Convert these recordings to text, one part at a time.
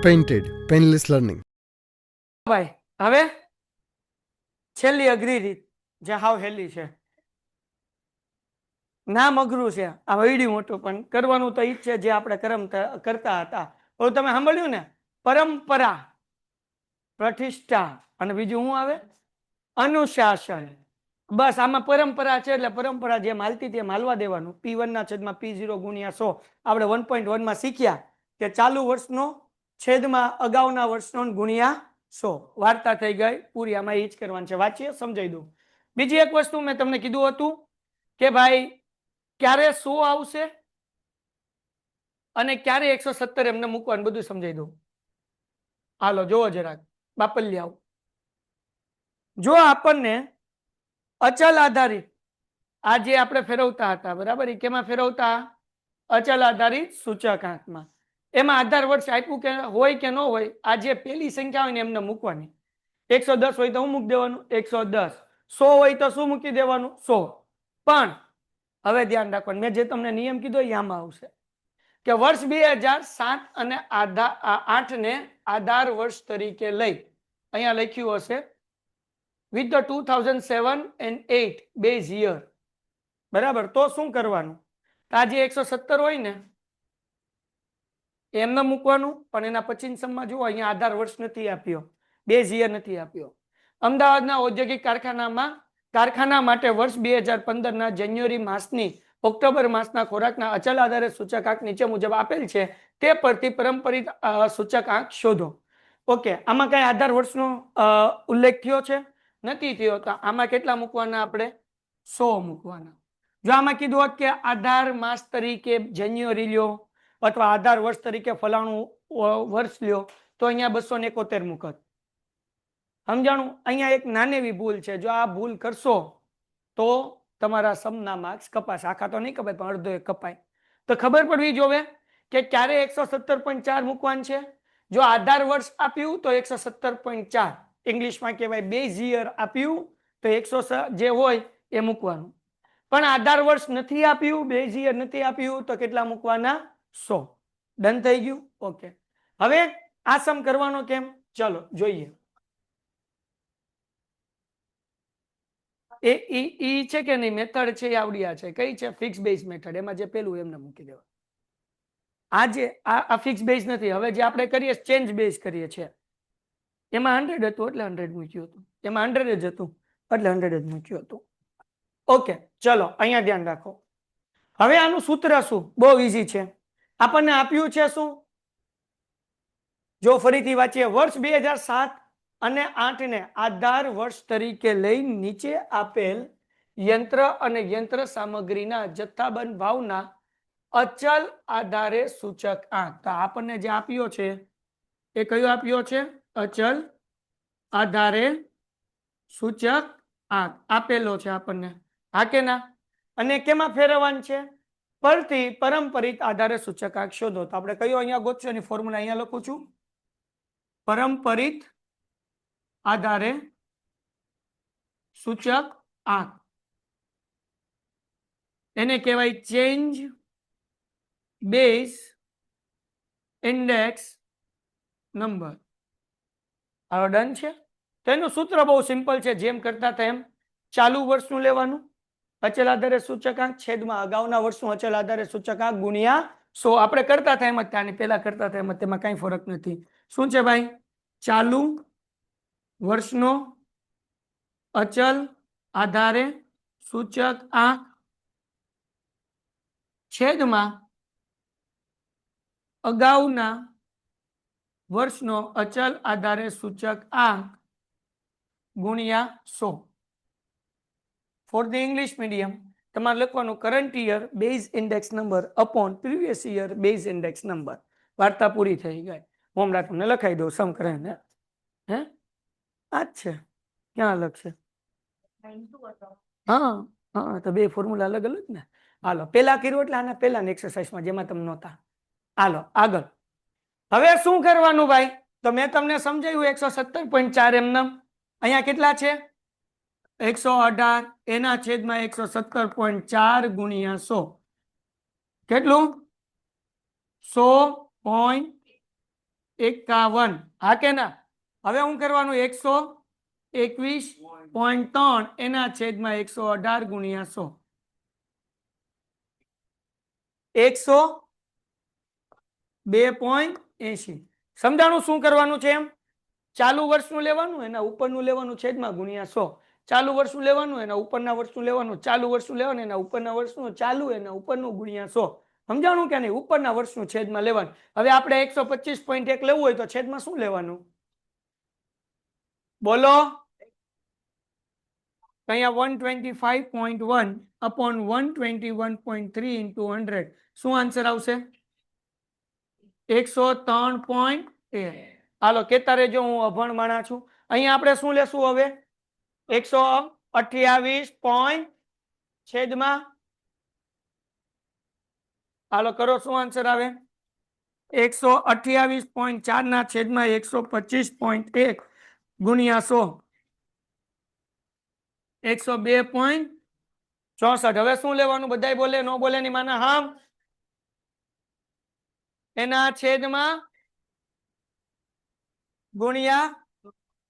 Painted, painless learning. ભાઈ હવે છેલ્લી અઘરી રીત જે હાવ હેલી છે, નામ અઘરું છે, આ વૈડ્યું મોટું પણ કરવાનું તો ઈ જ છે જે આપણે કરતા હતા. તો તમે સાંભળ્યું ને, પરંપરા, પ્રતિષ્ઠા અને બીજું શું આવે? અનુશાસન. બસ આમાં પરંપરા છે એટલે પરંપરા જેમ હાલતી તેમ હાલવા દેવાનું. P1 ના છેદમાં P0 ગુણ્યા 100 આપણે 1.1 માં શીખ્યા કે ચાલુ વર્ષનો છેદમાં અગાઉના વર્ષનો ગુણ્યા 100. વાર્તા થઈ ગઈ પૂરી. આમાં એ જ કરવાનું છે. વાંચીએ, સમજાઈ દઉં. બીજી એક વસ્તુ મેં તમને કીધું હતું કે ભાઈ ક્યારે 100 આવશે અને ક્યારે 170 એમને મૂકવાનું, બધું સમજાઈ દઉં. હાલો જોવો જરાક બાપલિયાઓ. જો આપણને અચલ આધારિત આ જે આપણે ફેરવતા હતા, બરાબર, એ કેમાં ફેરવતા? અચલ આધારિત સૂચકાંકમાં. એમાં આધાર વર્ષ આપ્યું કે હોય કે ન હોય, આ જે પેલી સંખ્યા હોય ને એમને મૂકવાની. 110 હોય તો હું મૂકી દેવાનું 110, 100 હોય તો શું મૂકી દેવાનું 100. પણ હવે ધ્યાન રાખવાનું, મેં જે તમને નિયમ કીધો એ આમાં આવશે કે વર્ષ 2007 અને 8 ને આધાર વર્ષ તરીકે લઈ અહીંયા લખ્યું હશે with the 2007 and 8 base year, બરાબર. તો શું કરવાનું? આ જે 170 હોય ને એમને મૂકવાનું, પણ એના પછીની સમમાં જુઓ અહીંયા આધાર વર્ષ નથી આપ્યો, બેઝ યર નથી આપ્યો. અમદાવાદના ઔદ્યોગિક કારખાનામાં કારખાના માટે વર્ષ 2015 ના જાન્યુઆરી માસની ઓક્ટોબર માસના ખોરાકના અચલ આધારે સૂચકાંક નીચે મુજબ આપેલ છે, તે પરથી પરંપરિત સૂચકાંક શોધો. ઓકે, આમાં કઈ આધાર વર્ષનો ઉલ્લેખ થયો છે? નથી થયો. તો આમાં કેટલા મૂકવાના? આપણે 100 મૂકવાના. જો આમાં કીધું હોત કે આધાર માસ તરીકે જાન્યુઆરી લ્યો અથવા આધાર વર્ષ તરીકે ફલાણું વર્ષ લ્યો, તો અહીંયા 271 મૂકત. સમજાણું? અહીંયા એક નાની એવી ભૂલ છે. જો આ ભૂલ કરશો તો તમારા સમના માર્ક્સ કપાશે. આખા તો નહીં કપાય, પણ અડધો એક કપાય. તો ખબર પડવી જોવે કે ક્યારે 170.4 મૂકવાનું છે. જો આધાર વર્ષ આપ્યું તો 170.4, ઇંગ્લિશમાં કહેવાય બેઝ યર આપ્યું તો 100 જે હોય એ મૂકવાનું. પણ આધાર વર્ષ નથી આપ્યું, બેઝ યર નથી આપ્યું, તો કેટલા મૂકવાના? 100. ડન થઈ ગયું? ઓકે. હવે આ સમ કરવાનો કેમ? ચલો જોઈએ. એ છે કે નહીં મેથડ છે એ આવડ્યા છે. કઈ છે? Fix base method. એમાં જે પેલું એમને મૂકી દેવા. આ ફિક્સ બેઝ નથી. હવે જે આપણે કરીએ ચેન્જ બેઝ કરીએ છીએ. એમાં 100 હતું એટલે 100 મૂક્યું હતું, એમાં 100 જ હતું એટલે 100 જ મૂક્યું હતું. ઓકે, ચલો અહીંયા ધ્યાન રાખો. હવે આનું સૂત્ર શું? બહુ ઈઝી છે. આપણને આપ્યું છે શું? જો ફરીથી વાંચીએ, વર્ષ 2007 અને 8 ને આધાર વર્ષ તરીકે લઈ નીચે આપેલ યંત્ર અને યંત્ર સામગ્રીના જથ્થાબંધ ભાવના અચલ આધારે સૂચકાંક. તો આપણને જે આપ્યો છે એ કયો આપ્યો છે? અચલ આધારે સૂચકાંક આપેલો છે આપણને. હા કે ના? અને કેમાં ફેરવવાનું છે? પરથી પરંપરિત આધારે સૂચકાંક શોધો. તો આપણે કયો અહીંયા ગોતશો? એની ફોર્મ્યુલા અહીંયા લખું છું. પરંપરિત આધારે સૂચકાંક, એને કહેવાય ચેન્જ બેઝ ઇન્ડેક્સ નંબર. હવે ડન છે. તેનું સૂત્ર બહુ સિમ્પલ છે. જેમ કરતા હતા એમ ચાલુ વર્ષનું લેવાનું, અચલ આધારે સૂચકાંક છેદમાં અગાઉના વર્ષનું અચલ આધારે સૂચકાંક ગુણ્યા 100. આપણે કરતા હતા એમ જ, ત્યાંની પહેલા કરતા હતા એમ જ, તેમાં કઈ ફરક નથી. શું છે ભાઈ? ચાલુ વર્ષનો અચલ આધારે સૂચકાંક છેદમાં અગાઉના વર્ષનો અચલ આધારે સૂચકાંક ગુણ્યા 100. ફોર ધ ઇંગ્લિશ મીડિયમ તમારે લખવાનું current year base index number upon previous year base index number. વાર્તા પૂરી થઈ ગઈ. હોમવર્ક તમને લખાઈ દઉં સમ કરીને. હે આ જ છે. ક્યાં અલગ છે? હા હા, તો બે ફોર્મ્યુલા અલગ અલગ ને. હાલો, પેલા કર્યું એટલે આના પેલાની એક્સરસાઇઝમાં જેમાં તમે નહોતા. હાલો આગળ. હવે શું કરવાનું ભાઈ? તો મેં તમને સમજાવ્યું 170.4 એમને. અહીંયા કેટલા છે? 118. એના છેદમાં 170.4 ગુણ્યા 100. કેટલું? 100.4. 51 હા કે ના? હવે હું કરવાનું 121.3 એના છેદમાં 118 ગુણ્યા 100 102.80 સમજાણું શું કરવાનું છે એમ? ચાલુ વર્ષનું લેવાનું એના ઉપરનું લેવાનું છેદમાં ગુણ્યા 100 ચાલુ વર્ષનું લેવાનું એના ઉપરના વર્ષનું લેવાનું ચાલુ વર્ષનું લેવાનું એના ઉપરના વર્ષનું ચાલુ એના ઉપરનું ગુણ્યા 100 સમજાણું કે નહીં? ઉપરના વર્ષનું છેદમાં લેવાનું. હવે આપણે 125.1 લેવું હોય તો છેદમાં શું લેવાનું બોલો? અહીંયા 125.1 upon 121.3 into 100 શું આન્સર આવશે? 103.1 હાલો કેતા રહેજો, હું અભણ માણા છું. અહીંયા આપણે શું લેશું હવે? 128. છેદમાં હાલો કરો શું આન્સર આવે? 128.4 ના છેદમાં 125.1 ગુણ્યા 100 102.64. હવે શું લેવાનું? બધાય બોલે નો બોલે ની માના હામ એના છેદમાં ગુણ્યા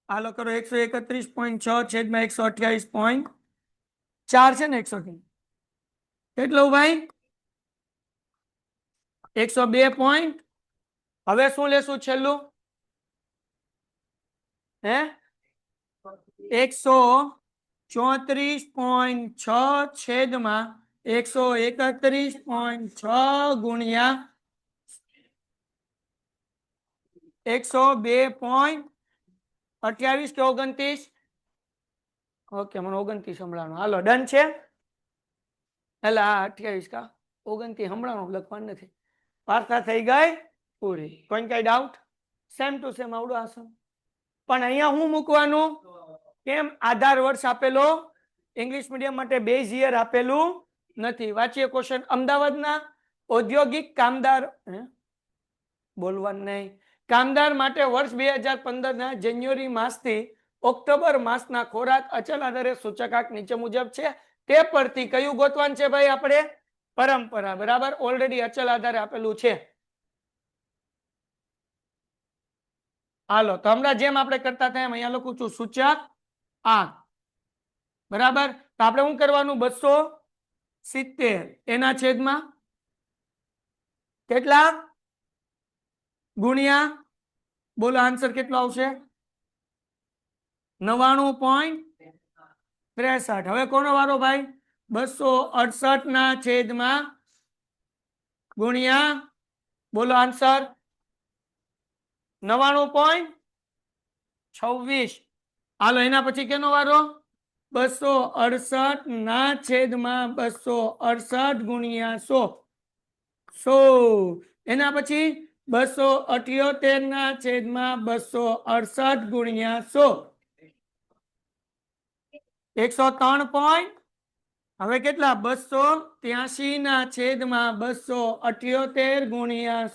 હાલો કરો 131.6 છેદમાં 128.4 છે ને 100 કેટલું ભાઈ? 102. હવે શું લેશું છેલ્લું? હે 134.6 છેદમાં 131.6 ગુણ્યા 102.28 કે 29? ઓકે મને 29 સંભળાનું. હાલો ડન છે? એટલે 28 કા 29 સંભળાનું લખવાનું નથી. વાર્તા થઈ ગઈ પૂરી. કોઈ કઈ ડાઉટ? સેમ ટુ સેમ આવડું આસન. પણ અહીંયા હું મૂકવાનું? કેમ? આધાર વર્ષ આપેલો ઇંગ્લિશ મીડિયમ માટે બેઝ યર આપેલું નથી. વાંચીએ ક્વેશ્ચન. અમદાવાદના ઔદ્યોગિક કામદાર બોલવાનું નહીં. કામદાર માટે વર્ષ 2015 ના જાન્યુઆરી માસથી ઓક્ટોબર માસના ખોરાક અચલ આધારે સૂચકાંક નીચે મુજબ છે. તે પરથી કયું ગોતવાનું છે ભાઈ આપણે? પરંપરા. બરાબર, ઓલરેડી અચલ આધારે આપેલું છે. હાલો તો હમણાં જેમ આપણે કરતા હતા એમ અહીંયા લખું છું સૂચક આંક. બરાબર, તો આપણે શું કરવાનું? 270 એના છેદમાં કેટલા ગુણ્યા બોલો આન્સર કેટલો આવશે? 99.63. હવે કોનો વારો ભાઈ? 268 ના છેદમાં ગુણ્યા બોલો આન્સર 99.26. હાલો એના પછી કેનો વારો? 268 ના છેદમાં 268 ગુણ્યા 100 એના પછી 278 ના છેદમાં 268 ગુણ્યા 103. હવે કેટલા? 283 ના છેદમાં 278 ગુણ્યા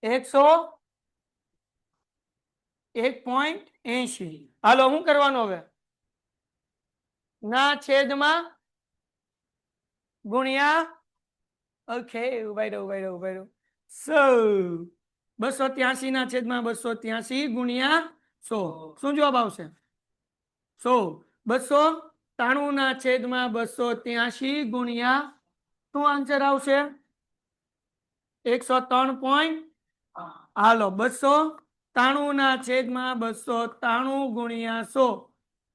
101.80. હાલો શું કરવાનું હવે? ના છેદમાં ગુણ્યા ઓકે ઉભાઈ 283 ના છેદમાં 283 ગુણ્યા 100 શું જવાબ આવશે? 100. 293 ના છેદમાં 283 ગુણ્યા શું આન્સર આવશે? 103. હાલો 293 ના છેદમાં 293 ગુણ્યા 100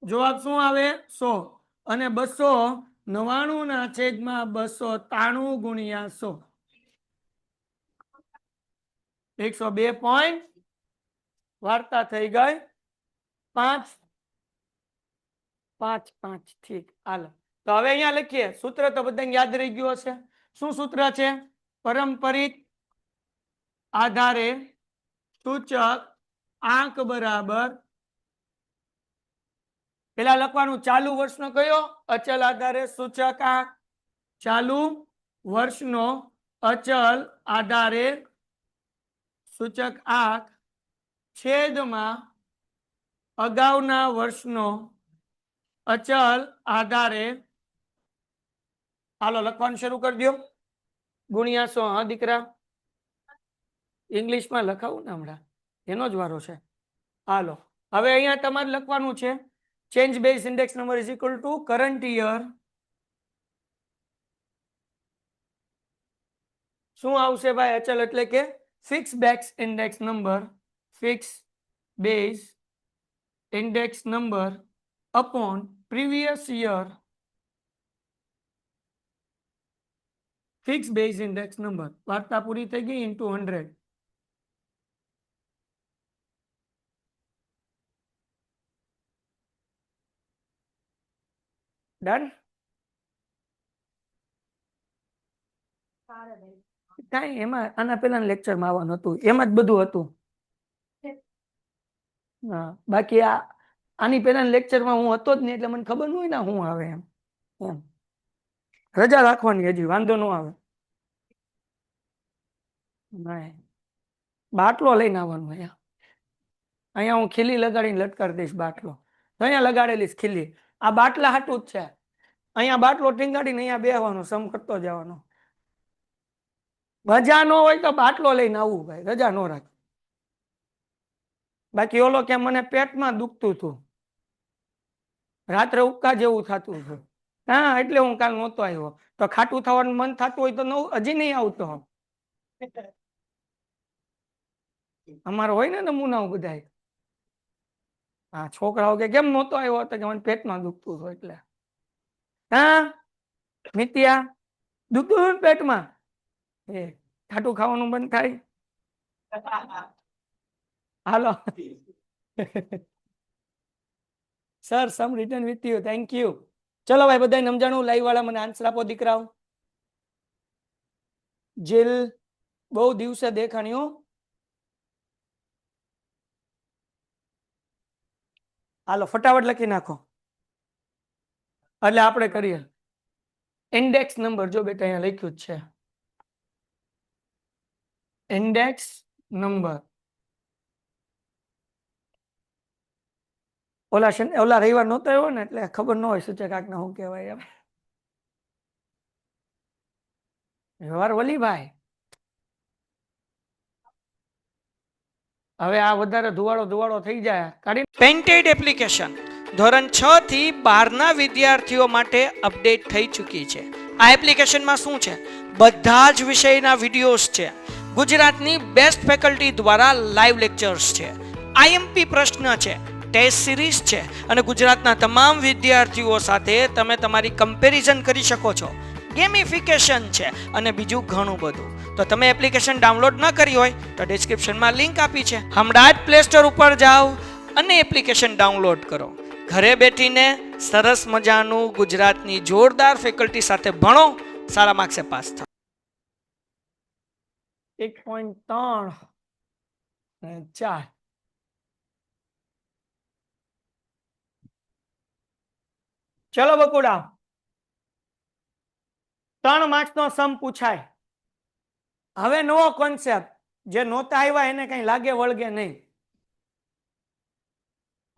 જવાબ શું આવે? 100. અને 299 ના છેદમાં 293 ગુણ્યા 100 102. વાર્તા થઈ ગઈ 5. ઠીક. હાલો તો હવે અહીંયા લખીએ સૂત્ર તો બધાને યાદ રહી ગયું હશે. શું સૂત્ર છે? પરંપરિત આધારે સૂચક આંક બરાબર પેલા લખવાનું ચાલુ વર્ષનો કયો? અચલ આધારે સૂચક આંક. ચાલુ વર્ષનો અચલ આધારે સૂચક આંક છેદમાં અગાઉના વર્ષનો અચલ આધારે હાલો લખવાનું શરૂ કરી દો ગુણ્યા 100. હા દીકરા ઇંગ્લિશમાં લખાવું ને હમણાં એનો જ વારો છે. હાલો હવે અહીંયા તમારે લખવાનું છે change base index number is equal two current year શું આવશે ભાઈ અચલ એટલે કે fix base index number fix base index number upon previous year fix base index number વાર્તા પૂરી થઈ ગઈ ઇન્ટુ 100. ડન કાંઈ એમાં આના પહેલા લેક્ચરમાં આવવાનું હતું એમાં જ બધું હતું. હા બાકી આની પહેલા લેક્ચરમાં હું હતો જ નહીં એટલે મને ખબર ન હોય ને હું આવે એમ એમ રજા રાખવાની હજી વાંધો ન આવે. નહીં બાટલો લઈને આવવાનું અહીંયા હું ખીલી લગાડીને લટકાડી દઈશ બાટલો અહીંયા લગાડેલી ખીલી આ બાટલા હાટું જ છે. અહીંયા બાટલો ટીંગાડીને અહીંયા બેહવાનો સમ કરતો જવાનો. રજા ન હોય તો બાટલો લઈને આવવું ભાઈ રજા ન રાખ. બાકી ઓલો કે મને પેટમાં દુખતું હતું રાત્રે ઉપકા જેવું થતું હતું હા એટલે હું કાલ નહોતો આવ્યો. તો ખાટું થવાનું મન થતું હોય તો હજી નહીં આવતો. અમારે હોય ને નમૂનાઓ બધા હા છોકરાઓ કે કેમ નહોતો આવ્યો તો કે મને પેટમાં દુખતું હતું એટલે હા મિત્યા દુખતું હતું પેટમાં એ ખાટું ખાવાનું બંધ થાય. Hello sir some return with you thank you. ચલો ભાઈ બધા સમજાણું લાઈવ વાળા મને આન્સર આપો દીકરાઓ. જીલ બહુ દિવસે દેખાણ્યું. હાલો ફટાફટ લખી નાખો એટલે આપણે કરીએ. ઇન્ડેક્સ નંબર જો બેટા અહીંયા લખ્યું જ છે ઇન્ડેક્સ નંબર. ઓલા રવિવાર નહોતો આવ્યો ને એટલે ખબર ન હોય સૂચકાંક ને શું કહેવાય એમ. વ્યવહાર વલીભાઈ હવે આ વધારે ધુવાડો થઈ જાય કાઢી. પેન્ટેડ એપ્લિકેશન ધોરણ 6 થી 12 ના વિદ્યાર્થીઓ માટે અપડેટ થઈ ચૂકી છે. આ એપ્લિકેશનમાં શું છે બધા જ વિષયના વિડીયોઝ છે. ગુજરાતની બેસ્ટ ફેકલ્ટી દ્વારા લાઈવ લેક્ચર્સ છે. આઈએમપી પ્રશ્ન છે ટેસ્ટ સિરીઝ છે અને ગુજરાતના તમામ વિદ્યાર્થીઓ સાથે તમે તમારી કમ્પેરિઝન કરી શકો છો. ગેમિફિકેશન છે અને બીજું ઘણું બધું. તો તમે એપ્લિકેશન ડાઉનલોડ ન કરી હોય તો ડિસ્ક્રિપ્શનમાં લિંક આપી છે. હમણાં જ પ્લે સ્ટોર ઉપર જાઓ અને એપ્લિકેશન ડાઉનલોડ કરો. ઘરે બેઠીને સરસ મજાનું ગુજરાતની જોરદાર ફેકલ્ટી સાથે ભણો સારા માર્ક્સે પાસ થાઓ. 1.3 4 ચલો બકુડા 3 માર્ક્સનો સમ પૂછાય. હવે નવો કોન્સેપ્ટ જે નહોતા આવ્યા એને કઈ લાગે વળગે નહીં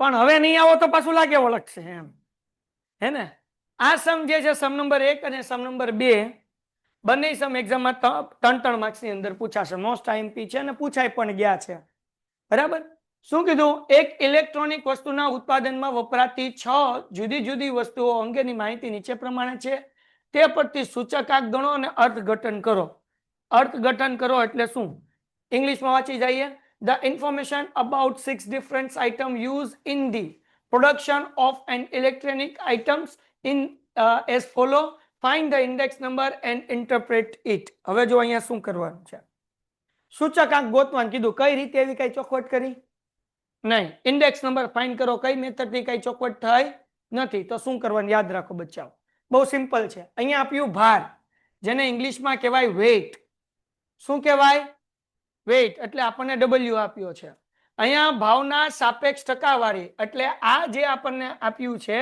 પણ હવે નહીં આવો તો પાછું લાગે વળગશે એમ હે ને. આ સમ જે છે સમ નંબર 1 અને સમ નંબર 2 બંને સમ એક્ઝામમાં 3 માર્ક્સની અંદર પૂછાશે. મોસ્ટ આઈએમપી છે અને પૂછાય પણ ગયા છે બરાબર. શું કીધું એક ઇલેક્ટ્રોનિક વસ્તુના ઉત્પાદનમાં વપરાતી 6 જુદી જુદી વસ્તુઓ અંગેની માહિતી નીચે પ્રમાણે છે. તે પરથી સૂચકાંક ગણો અને અર્થઘટન કરો. અર્થઘટન કરો એટલે શું ઇંગ્લિશમાં વાંચી જઈએ. The information about 6 different items used in the production of an electronic items in as follow. Find the index number and interpret it. હવે જો અહીંયા શું કરવાનું છે સૂચકાંક ગોતવાનું કીધું. કઈ રીતે એવી કઈ ચોખવટ કરી નહીં. ઇન્ડેક્સ નંબર ફાઇન્ડ કરો કઈ મેથડથી કઈ ચોખવટ થઈ નથી. તો શું કરવાનું યાદ રાખો બચ્ચાઓ બહુ સિમ્પલ છે. અહીંયા આપ્યું ભાર જેને ઇંગ્લિશમાં કહેવાય વેઇટ. શું કહેવાય વેઇટ એટલે આપણને ડબલ્યુ આપ્યો છે. અહીંયા ભાવના સાપેક્ષ ટકાવારી એટલે આ જે આપણને આપ્યું છે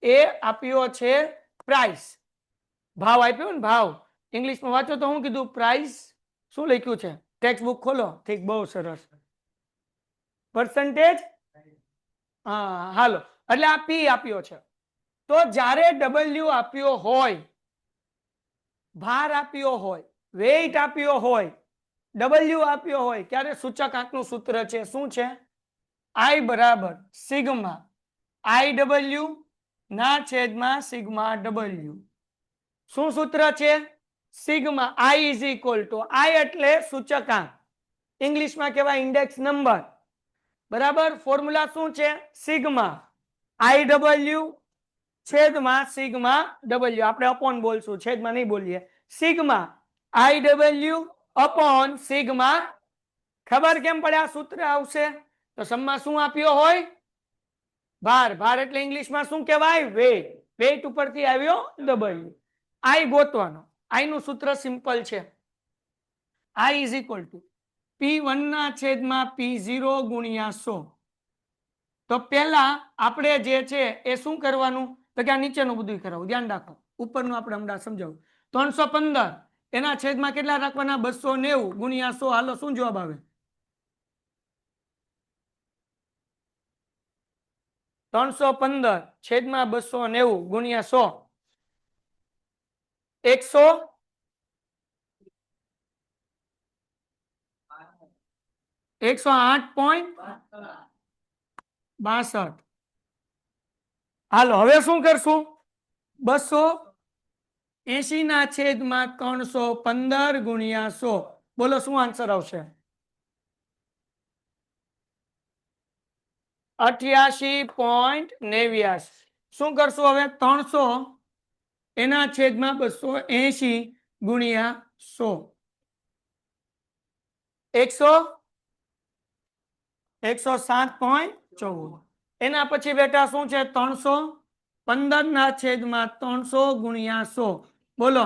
એ આપ્યો છે પ્રાઇસ. ભાવ આપ્યો ને ભાવ ઇંગ્લિશમાં વાંચો તો હું કીધું પ્રાઇસ. શું લખ્યું છે ટેક્સ્ટ બુક ખોલો. ઠીક બહુ સરસ પર્સન્ટેજ. હા હાલો એટલે આ પી આપ્યો છે. તો જ્યારે ડબલ્યુ આપ્યો હોય ભાર આપ્યો હોય વેઇટ આપ્યો હોય ડબલ્યુ આપ્યો હોય ત્યારે સૂચકાંકનું સૂત્ર છે શું છે? આઈ બરાબર સિગ્મા આઈ ડબલ્યુ ના છેદમાં સિગ્મા ડબલ્યુ. શું સૂત્ર છે? Sigma i is equal to i એટલે સૂચકાંક, ઇંગ્લિશમાં કહેવાય ઇન્ડેક્સ નંબર. બરાબર, ફોર્મ્યુલા શું છે? સિગ્મા આઈ ડબલ્યુ છેદમાં સિગ્મા ડબલ્યુ. આપણે અપોન બોલશું, છેદમાં નહીં બોલીએ. સિગ્મા આઈ ડબલ્યુ અપોન સિગ્મા. ખબર કેમ પડે આ સૂત્ર આવશે? તો સમમાં શું આપ્યો હોય? ભાર. ભાર એટલે ઇંગ્લિશમાં શું કહેવાય? વેટ. વેટ ઉપરથી આવ્યો ડબલ્યુ. આઈ ગોતવાનો. આઈ નું સૂત્ર સિમ્પલ છે. આઈ ઇઝ ઇક્વલ ટુ P1 ના છેદમાં P0 ગુણ્યા 100. તો પહેલા આપણે જે છે એ શું કરવાનું? તો કે આ નીચેનું બધું કરાવું, ધ્યાન રાખો. ઉપરનું આપણે હમણાં સમજાવું. 315 એના છેદમાં કેટલા રાખવાના? 290 ગુણ્યા 100. હાલો, શું જવાબ આવે? 315 છેદમાં 290 ગુણ્યા 100 108.62. હાલો, હવે શું કરશું? 280 ના છેદમાં 315 ગુણ્યા 100. બોલો શું આન્સર આવશે? 88.89. શું કરશું હવે? 300 એના છેદમાં 280 ગુણ્યા 100 107.14. એના પછી બેટા શું છે? 315 ના છેદમાં 300 ગુણ્યા 100. બોલો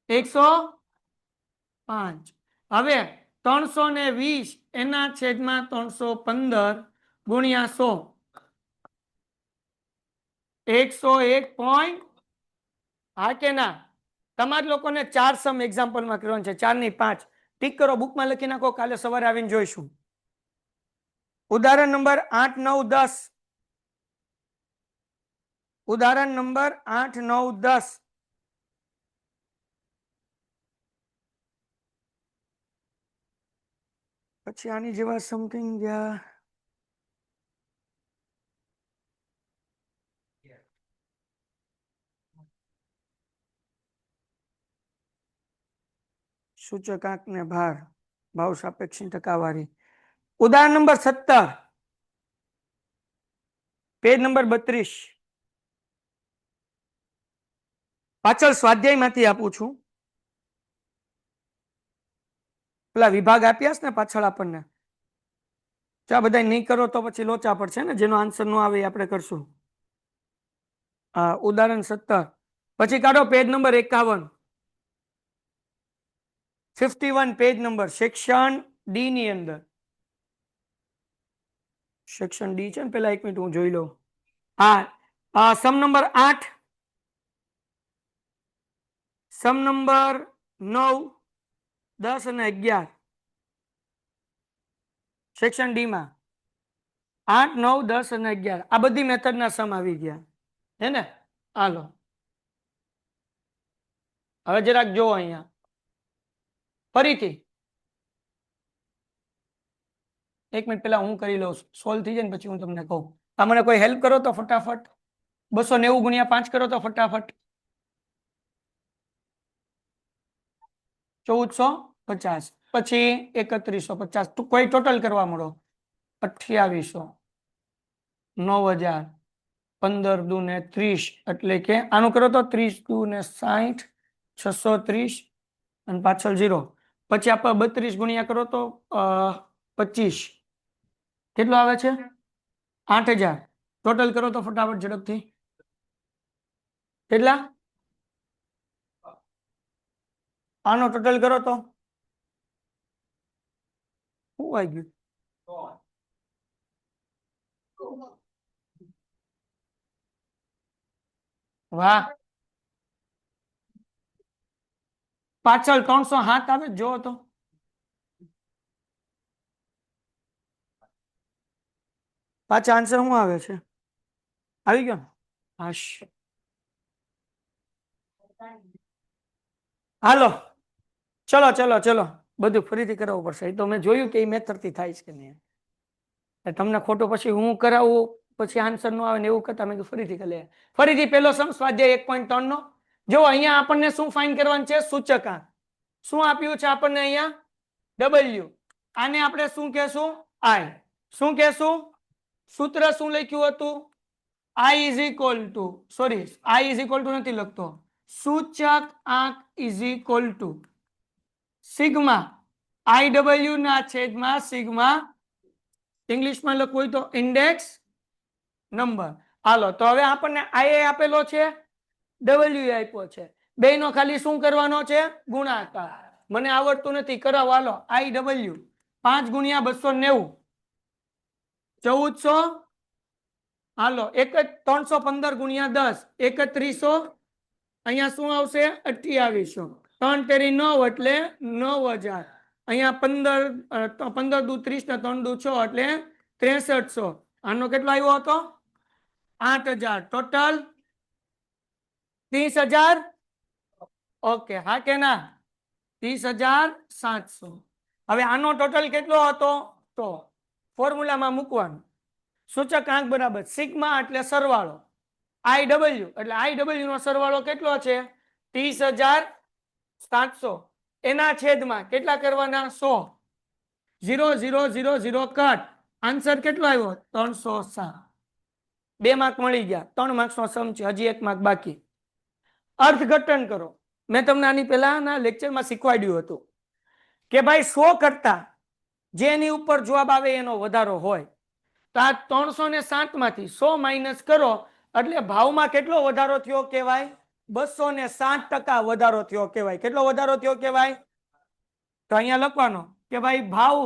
105. હવે 320 એના છેદમાં 315 ગુણ્યા 100 101. હા કે ના? તમારા લોકોને 4 સમ એક્ઝામ્પલમાં કરવાનું છે, 4 ની 5. ટીક કરો, બુકમાં લખી નાખો, કાલે સવારે આવીને જોઈશું. ઉદાહરણ નંબર 8, 9, 10. ઉદાહરણ નંબર 8, 9, 10. પછી આની જેવા સમથિંગ ગયા. સૂચકાંક ને ભાર, ભાવ સાપેક્ષની ટકાવારી. ઉદાહરણ નંબર 17, પેજ નંબર 32. પાછળ સ્વાધ્યાયમાંથી આપું છું. પેલા વિભાગ આપ્યા ને પાછળ આપણને. ચા બધા નહીં કરો તો પછી લોચા પડશે ને, જેનો આન્સર ન આવે એ આપણે કરશું. ઉદાહરણ 17 પછી કાઢો page number 51. 51 page number, section D ની અંદર. સેક્શન ડી છે ને, પેલા 1 મિનિટ હું જોઈ લઉં. હા, સમ નંબર 8, સમ નંબર 9, 10 અને 11. સેક્શન ડી માં 8, 9, 10 અને 11 આ બધી મેથડના સમ આવી ગયા હે ને? હાલો, હવે જરાક જો અહીંયા ફરીથી 1 મિનિટ પેલા હું કરી લઉં, સોલ્વ થઈ જાય ને પછી હું તમને કહું. આ મને કોઈ હેલ્પ કરો તો ફટાફટ. 290 ગુણ્યા 5 કરો તો ફટાફટ. 1450. પછી 3150. કોઈ ટોટલ કરવા મળો. 2800, 9000, 15 દુ ને 30, એટલે કે આનું કરો તો 30 દુ ને 60, 630 અને પાછળ 0. પછી આપણે 32 ગુણ્યા કરો તો 25. કેટલો આવે છે? 8000. ટોટલ કરો તો ફટાફટ ઝડપથી. કેટલા? આનો ટોટલ કરો તો શું આવી ગયું? વાહ, પાછળ 307 આવે, જો તો પાછા આન્સર શું આવે છે? આવી ગયો? હાશ. હાલો, ચલો ચલો ચલો. બધું ફરીથી કરાવવું પડશે. એ તો મેં જોયું કે એ મેથડથી થાય છે કે નહીં. તમને ખોટો પછી હું કરાવું પછી આન્સર નો આવે ને એવું કરતા મેં ફરીથી કરી લે. ફરીથી પેલો સમ સ્વાધ્યાય 1.3 નો. જો અહીંયા આપણને શું ફાઇન્ડ કરવાનું છે? સૂચકાંક. શું આપ્યું છે આપણને અહીંયા? W. આને આપણે શું કહેશું? I. શું કહેશું? સૂત્ર શું લખ્યું હતું? I is equal to, sorry, I is equal to નથી લખતો. સૂચકાંક is equal to sigma IW ના છેદમાં સિગ્મા, ઇંગ્લિશમાં લખવું હોય તો ઇન્ડેક્સ નંબર. હાલો તો હવે આપણને I આપેલો છે, W આપ્યો છે, બેયનો ખાલી શું કરવાનો છે? ગુણાકાર. મને આવડતું નથી, કરાવો હાલો. IW 5 ગુણ્યા 290 1400. હાલો 315 ગુણ્યા 10 3100. અહીંયા શું આવશે? 2800. 3 તેરી 9 એટલે 9000. અહીંયા 15 દુ 30 ને 3 દુ 6 એટલે 6300. આનો કેટલો આવ્યો હતો? 8000. ટોટલ 30000. ઓકે, હા કે ના? 30700. હવે આનો ટોટલ કેટલો હતો? તો ફોર્મ્યુલામાં મૂકવાનું. સૂચકાંક બરાબર સિગ્મા એટલે સરવાળો, IW એટલે IW નો સરવાળો કેટલો છે? 30700. એના છેદમાં કેટલા કરવાના? 100. 0 0 0 0 કટ. આન્સર કેટલો આવ્યો? 307. 2 માર્ક મળી ગયા. 3 માર્ક્સનો સમ છે, હજી 1 માર્ક બાકી. અર્થઘટન કરો. મેં તમને આની પહેલાના લેક્ચરમાં શીખવાડ્યું હતું કે ભાઈ 100 કરતા જેની ઉપર જવાબ આવે એનો વધારો હોય તો આ 307 માંથી 100 માઇનસ કરો એટલે ભાવમાં કેટલો વધારો થયો કહેવાય? 207% વધારો થયો કહેવાય. કેટલો વધારો થયો કહેવાય? તો અહીંયા લખવાનો કે ભાઈ ભાવ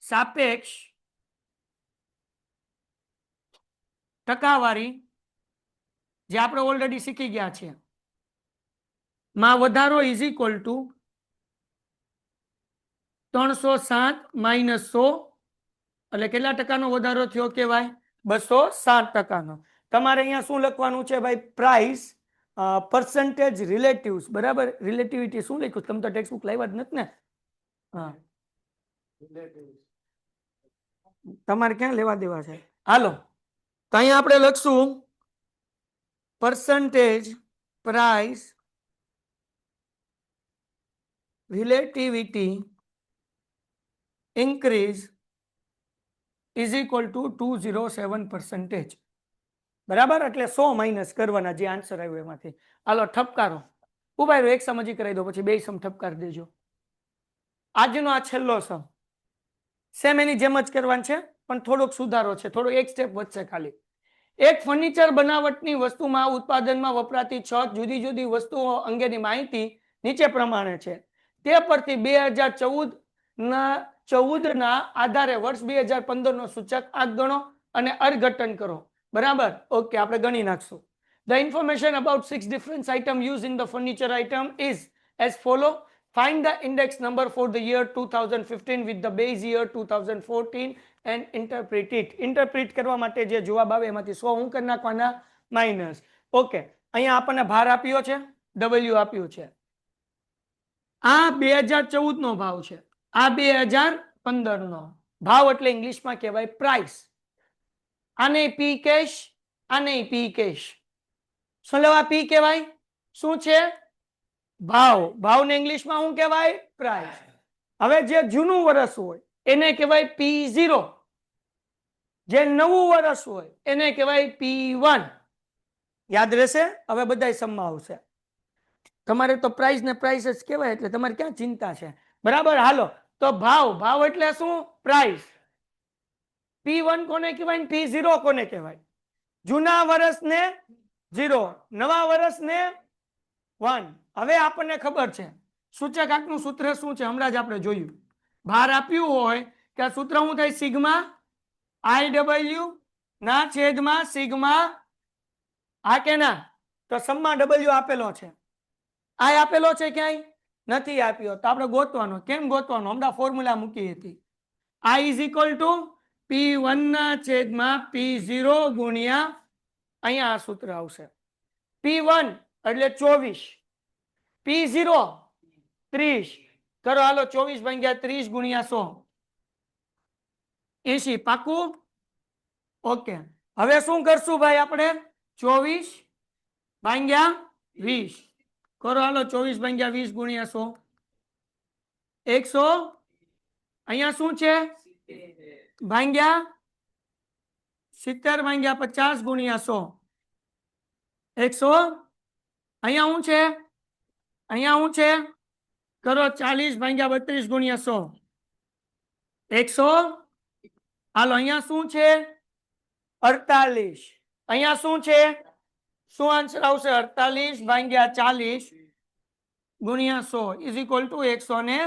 સાપેક્ષ ટકાવારી જે આપણે ઓલરેડી શીખી ગયા છે માં વધારો ઇઝ ઇક્વલ ટુ 307 માઇનસ 100 એટલે કેટલા ટકાનો વધારો થયો કહેવાય? 207%. તમારે અહીંયા શું લખવાનું છે ભાઈ? Price percentage relatives. બરાબર, રિલેટિવિટી શું લખ્યું? તમે તો ટેક્સ્ટ બુક લાવ્યા જ નથી ને? હા, તમારે ક્યાં લેવા દેવા છે? હાલો તો અહીંયા આપણે લખશું percentage price relativity increase is equal two 207%. બરાબર, એટલે 100 માઇનસ કરવાના જે આન્સર આવ્યો એમાંથી. હાલો ઠપકારો. ઉભા રહ્યો, એક સમજી કરાવી દો પછી બે સમ ઠપકાર દેજો. આજનો આ છેલ્લો સમ સેમ એની જેમ જ કરવાનું છે પણ થોડોક સુધારો છે, થોડો એક સ્ટેપ વધશે ખાલી. એક ફર્નિચર બનાવટની વસ્તુમાં ઉત્પાદનમાં વપરાતી 6 જુદી જુદી વસ્તુઓ અંગેની માહિતી નીચે પ્રમાણે છે. તે પરથી 2014 ના આધારે વર્ષ 2015 નો સૂચકાંક ગણો અને અર્થઘટન કરો. બરાબર, ઓકે, આપણે ગણી નાખશું. The information about 6 different items used in the furniture item is as follow. Find the index number for the year 2015 with the base year 2014 and interpret it. Interpret કરવા માટે જે જવાબ આવે એમાંથી 100 હું કરી નાખવાના માઇનસ. ઓકે, અહીંયા આપણને ભાર આપ્યો છે, W આપ્યું છે. આ 2014 નો ભાવ છે, આ 2015 નો ભાવ એટલે ઇંગ્લિશમાં કહેવાય પ્રાઇસ. આને પી કેશ, આને પી કેશ. શું લેવા? પી કહેવાય. શું છે? ભાવ. ભાવને ઇંગ્લિશમાં શું કહેવાય? પ્રાઇસ. હવે જે જૂનું વર્ષ હોય એને કહેવાય P0, જે નવું વર્ષ હોય એને કહેવાય P1. યાદ રહેશે? હવે બધા સમમાં આવશે. તમારે તો પ્રાઇસ ને પ્રાઇસ જ કહેવાય એટલે તમારે ક્યાં ચિંતા છે? બરાબર, હાલો તો ભાવ. ભાવ એટલે શું? પ્રાઇસ. P1 કોને કહેવાય? P0 કોને કહેવાય? જૂના વર્ષને 0, નવા વર્ષને 1. હવે આપણને ખબર છે સૂચકાંકનું સૂત્ર શું છે, હમણાં જ આપણે જોયું. ભાર આપ્યું હોય કે આ સૂત્ર શું થાય? સિગ્મા IW ના છેદમાં સિગ્મા. હા કે ના? તો સમમાં W આપેલો છે, I આપેલો છે ક્યાંય નથી આપ્યો તો આપણે ગોતવાનો. કેમ ગોતવાનો? હમણાં ફોર્મ્યુલા મૂકી હતી. I is equal to P1 ના છેદમાં P0 ગુણ્યા અહીંયા આ સૂત્ર આવશે. P1 એટલે 24, P0 30, કરો હાલો 24 ભાગ્યા 30 ગુણ્યા 100 80 પાકું ઓકે હવે શું કરશું ભાઈ આપણે 24 ભાગ્યા 20 કરો હાલો 24 ભાગ્યા 20 ગુણ્યા 100 100 અહીંયા શું છે ભાગ્યા 70 ભાગ્યા 50 ગુણ્યા 100 100 અહીંયા શું છે અહીંયા શું છે કરો 40 ભાગ્યા 32 ગુણ્યા 100 100 હાલો અહીંયા શું છે 48 અહીંયા શું છે શું આન્સર આવશે 48 ભાગ્યા 40 ગુણ્યા 100 ઇઝ ઇક્વલ ટુ 100 ને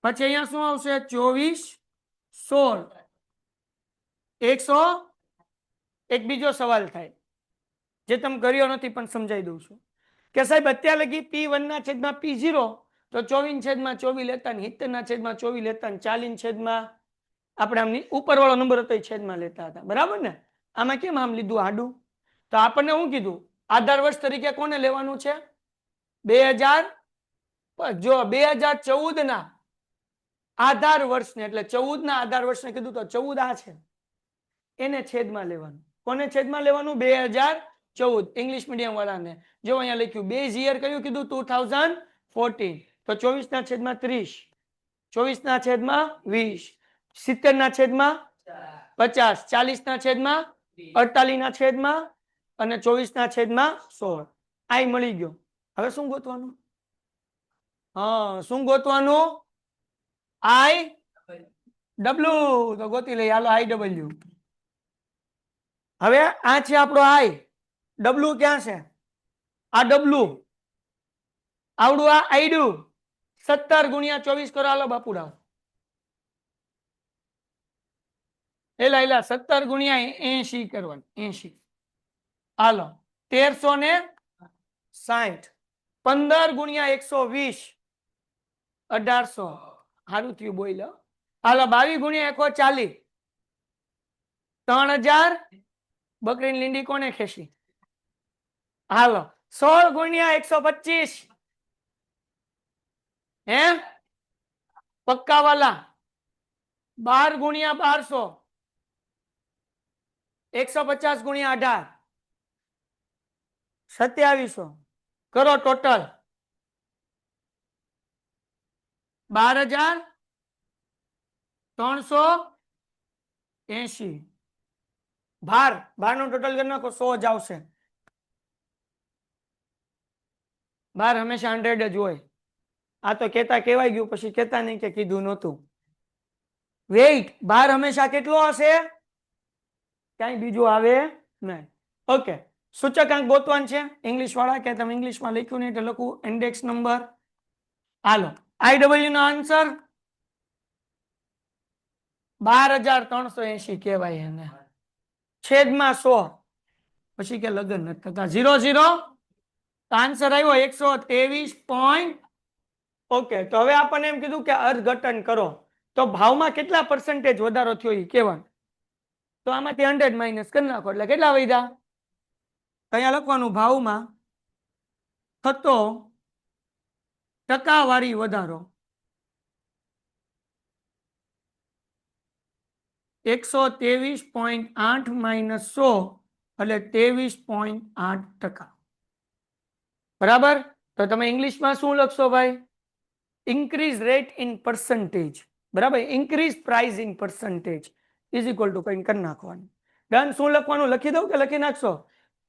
પછી અહીંયા શું આવશે 24 16 100 એક બીજો સવાલ થાય જે તમે કર્યો નથી પણ સમજાવી દઉં છું કે સાહેબ અત્યાર લગી P1 ના છેદમાં P0 તો 24 છેદમાં 24 લેતા ને 70 ના છેદમાં 24 લેતા ને 40 છેદમાં આપણે આમની ઉપરવાળો નંબર હતો એ છેદમાં લેતા હતા બરાબર ને આમાં કેમ આમ લીધું આડું તો આપણને શું કીધું આધાર વર્ષ તરીકે કોને લેવાનું છે 2000 જો 2014 ના આધાર વર્ષને એટલે 14 ના આધાર વર્ષને કીધું તો 14 આ છે એને છેદમાં લેવાનું કોને છેદમાં લેવાનું 2014 ઇંગ્લિશ મીડિયમ વાળાને જો અહીંયા લખ્યું બેઝ યર કયું કીધું 2014 તો 24 ના છેદમાં 30 24 ના છેદમાં 20 70 ના છેદમાં 50 40 ના છેદમાં 48 ના છેદમાં અને 24 ના છેદમાં 16 આઈ મળી ગયો હવે શું ગોતવાનું હા શું ગોતવાનું આઈ ડબલ્યુ તો ગોતી લઈએ હાલો આઈ ડબલ્યુ હવે આ છે આપણો આઈ ડબલ્યુ ક્યાં છે આ ડબલ્યુ આવડું આ આઈડું 17 ગુણ્યા 24 કરો હાલો બાપુડા એલા 17 ગુણ્યા 80 કરવાનું 80 હાલો 1360 15 ગુણ્યા 120 1800 સારું થયું બોલ હાલો 22 ગુણ્યા 140 3000 બકરીની લીંડી કોને ખેંચી હાલો 16 ગુણ્યા 125 હે પક્કા વાલા 12 ગુણ્યા 1200 150 ગુણ્યા 18 2700 કરો ટોટલ 12380 ભાર નું ટોટલ કરી નાખો 100 જ આવશે ભાર હંમેશા 100 જ હોય આ તો કેતા કેવાય ગયું પછી કેતા નહીં કે કીધું નહોતું વેઇટ ભાર હંમેશા કેટલો હશે કઈ બીજું આવે નહીં ઓકે સૂચકાંક ગોતવાન છે ઇંગ્લિશ વાળા કે તમે ઇંગ્લિશમાં લખ્યું નહીં એટલે લખું ઇન્ડેક્સ નંબર હાલો આઈડબલ્યુ નો આન્સર 12380 કહેવાય એને છેદમાં 100 પછી કે લગન નથી થતા 00 આન્સર આવ્યો 123 ઓકે તો હવે આપણને એમ કીધું કે અર્થઘટન કરો તો ભાવમાં કેટલા % વધારો થયો એ કહેવાનું તો આમાંથી 100 માઇનસ કરી નાખો એટલે કેટલા વધ્યા અહીંયા લખવાનું ભાવમાં થતો ટકાવારી વધારો 123.8 માઇનસ 100 એટલે 23.8%. બરાબર તો તમે ઇંગ્લિશમાં શું લખશો ભાઈ ઇન્ક્રીઝ રેટ ઇન પર્સન્ટેજ બરાબર increase price in percentage is equal two કઈ કરી નાખવાનું ડન શું લખવાનું લખી દઉં કે લખી નાખશો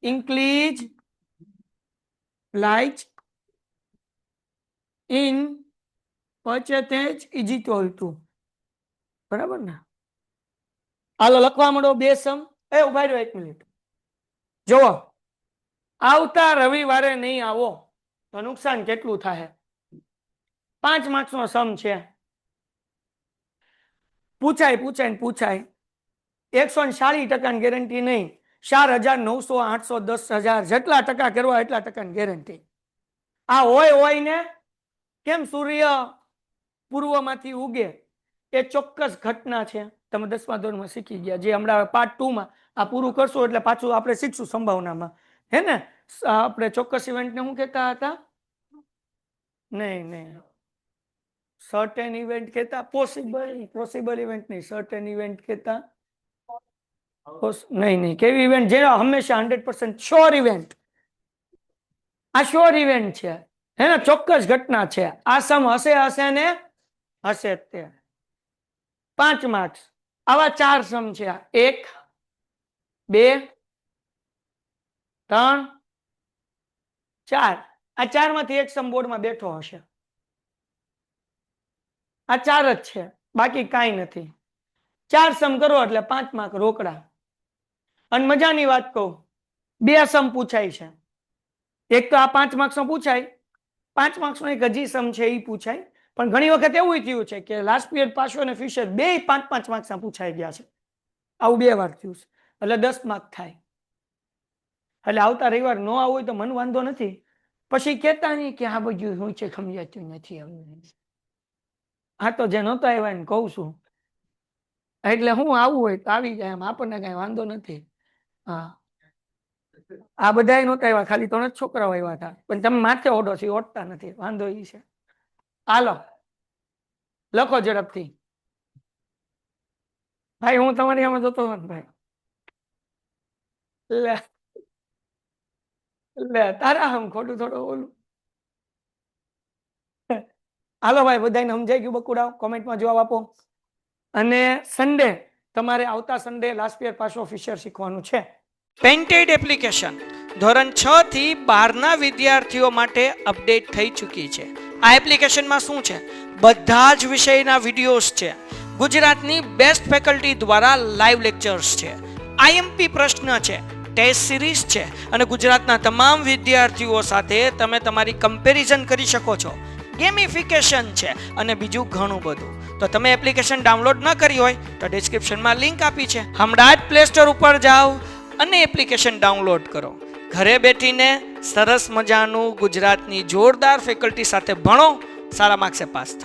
increase price in percentage is equal two બરાબર ને હાલો લખવા માંડો બે સમ એ ઉભા રહ્યો 1 મિનિટ જુઓ આવતા રવિવારે નહીં આવો તો નુકસાન કેટલું થાય 5 માર્ક્સ નો સમ છે પૂછાય 140% ગેરંટી નહીં 4900 800 10000 જેટલા ટકા કરવા એટલા ટકાની ગેરંટી આ હોય ને કેમ સૂર્ય પૂર્વમાંથી ઉગે એ ચોક્કસ ઘટના છે તમે 10મા ધોરણમાં શીખી ગયા જે હમણાં પાર્ટ 2 માં આ પૂરું કરશું એટલે પાછું આપણે શીખશું સંભાવનામાં હે ને આપણે ચોક્કસ ઇવેન્ટને શું કહેતા હતા નહીં સર્ટેન ઇવેન્ટ કહેતા પોસિબલ ઇવેન્ટ નહીં, સર્ટેન ઇવેન્ટ કહેતા નહીં કેવી ઇવેન્ટ જે હંમેશા 100% શ્યોર ઇવેન્ટ. આ શ્યોર ઇવેન્ટ છે, હે ને, ચોક્કસ ઘટના છે. આ સમ હશે ને હશે તે. 5 માર્ક્સ. આવા 4 સમ છે, 1 2 3 4. આ 4 માંથી એક સમ બોર્ડમાં બેઠો હશે. આ 4 જ છે, બાકી કાંઈ નથી. 4 સમ કરો એટલે 5 માર્ક રોકડા. અને મજાની વાત કહું, 2 સમ પૂછાય છે. એક તો આ 5 માર્ક્સનો પૂછાય, 5 માર્ક્સનો એક હજી સમ છે એ પૂછાય. પણ ઘણી વખત એવું થયું છે કે લાસ્ટ પિરિયડ પાછો અને ફિશર બે 5-5 માર્ક્સના પૂછાઈ ગયા છે. આવું 2 વાર થયું છે, એટલે 10 માર્ક થાય. એટલે આવતા રવિવાર ન આવું હોય તો મને વાંધો નથી, પછી કહેતા નહીં કે આ બધું શું છે સમજાતું નથી. આ તો જે નહોતા આવ્યા એને કહું છું, એટલે હું આવું હોય તો આવી જાય, એમ આપણને કઈ વાંધો નથી. હા, આ બધા નહોતા આવ્યા, ખાલી 3 જ છોકરાઓ આવ્યા હતા, પણ તમે માથે ઓઢો છો, ઓઢતા નથી, વાંધો એ છે. હાલો લખો ઝડપથી. ભાઈ હું તમારી આમાં જોતો હતો ભાઈ. લે તારા આમ ખોટું થોડું બોલું. હાલો ભાઈ, બધાને સમજાઈ ગયું બકુડાઓ? કોમેન્ટમાં જવાબ આપો. અને સન્ડે તમારે આવતા સન્ડે લાસ્ટ યર પાછો ફિશર શીખવાનું છે. પેઇન્ટેડ એપ્લિકેશન ધોરણ 6 થી 12 ના વિદ્યાર્થીઓ માટે અપડેટ થઈ ચૂકી છે. આ એપ્લિકેશનમાં શું છે? બધા જ વિષયના વિડીયોઝ છે. ગુજરાતની બેસ્ટ ફેકલ્ટી દ્વારા લાઈવ લેક્ચર્સ છે. આઈએમપી પ્રશ્ન છે, ટેસ્ટ સિરીઝ છે, અને ગુજરાતના તમામ વિદ્યાર્થીઓ સાથે તમે તમારી કમ્પેરિઝન કરી શકો છો. ગેમિફિકેશન છે અને બીજું ઘણું બધું. તો તમે એપ્લિકેશન ડાઉનલોડ ન કરી હોય તો ડિસ્ક્રિપ્શનમાં લિંક આપી છે, હમણાં જ પ્લે સ્ટોર ઉપર જાઓ અને એપ્લિકેશન ડાઉનલોડ કરો. ઘરે બેઠીને સરસ મજાનું ગુજરાતની જોરદાર ફેકલ્ટી સાથે ભણો, સારા માર્ક્સે પાસ થાઓ.